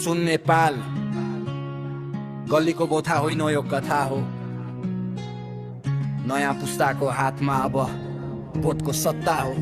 सुन Nepal गल्लीको Botha होइन यो कथा हो। नयाँ पुस्ताको हातमा अब भोटको सत्ता हो।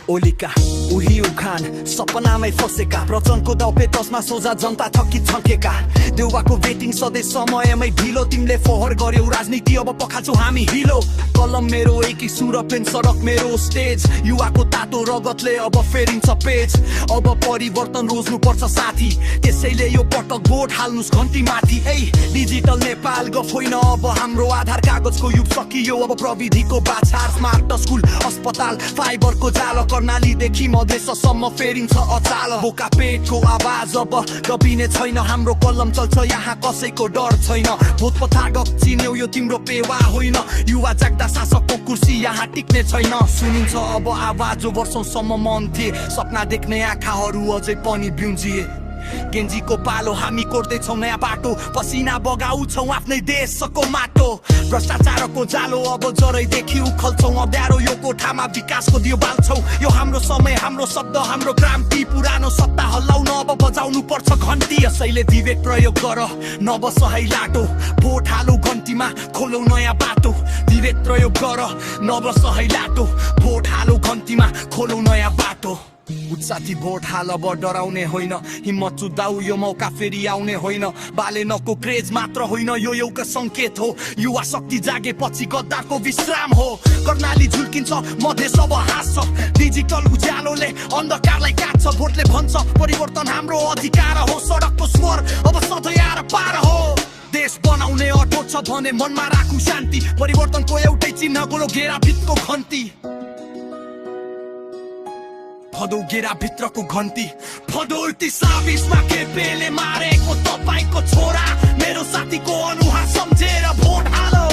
ओलीका उही उखान सपनामै फसेका प्रचण्डको दौपे तसमा सोझा जनता थकित छकेका देउवाको वेटिङ सधैँ समयमै ढिलो तिमीले फोहोर गर्यौ राजनीति अब पखाल्छौ हामी हिलो कलम मेरो एकी सुर पेन सडक मेरो स्टेज युवाको तातो रगतले अब फेरिन्छ पेज अब परिवर्तन रोज्नु पर्छ साथी त्यसैले यो पटक भोट हाल्नुस् घन्टी माथि ए डिजिटल नेपाल गफ होइन अब हाम्रो आधार कागजको युग सकियो अब प्रविधिको बाछार स्मार्ट स्कुल अस्पताल फाइबरको जाल कर्णालीदेखि मधेससम्म फेरिन्छ अचाल बोका पेटको आवाज अब दबिने छैन हाम्रो कलम चल्छ यहाँ कसैको डर छैन भोट पथागक चिन्यौ यो तिम्रो पेवा होइन युवा जाग्दा शासकको कुर्सी यहाँ टिक्ने छैन सुनिन्छ अब आवाज जो वर्षौंसम्म मन थिए सपना देख्ने आँखाहरू अझै पनि ब्युन्जिए गेन्जीको पालो हामी कोर्दैछौँ नयाँ बाटो पसिना बगाउँछौँ आफ्नै देशको माटो भ्रष्टाचारको जालो अब जरैदेखि उखल्छौँ अँध्यारो यो कोठामा विकासको दियो बाल्छौँ यो हाम्रो समय हाम्रो शब्द हाम्रो क्रान्ति पुरानो सत्ता हल्लाउन अब बजाउनु पर्छ घन्टी यसैले विवेक प्रयोग गर नबस है लाटो भोट हालौ घन्टीमा खोलौ नयाँ बाटो विवेक प्रयोग गर नबस है लाटो भोट हालौ घन्टीमा खोलौ नयाँ बाटो उत्साही भोट हाल अब डराउने होइन हिम्मत जुदाउ यो मौका फेरि आउने होइन बालेनको क्रेज मात्र होइन यो एउटा संकेत हो युवा शक्ति जागेपछि गद्दारको विश्राम हो कर्णाली झुल्किन्छ मधेस अब हाँस्छ डिजिटल उज्यालोले अन्धकारलाई काट्छ भोटले भन्छ परिवर्तन हाम्रो अधिकार हो सडकको स्वर अब सधैँ आर पार हो देश बनाउने अटो छ भने मनमा राखु शान्ति परिवर्तनको एउटै चिन्ह गोलो घेरा भित्रको घन्टी फदौ गेरा भित्रको घन्टी फदौ 23मा केपेले मारेको तपाईको छोरा मेरो साथीको अनुहार सम्झेर भोट हालो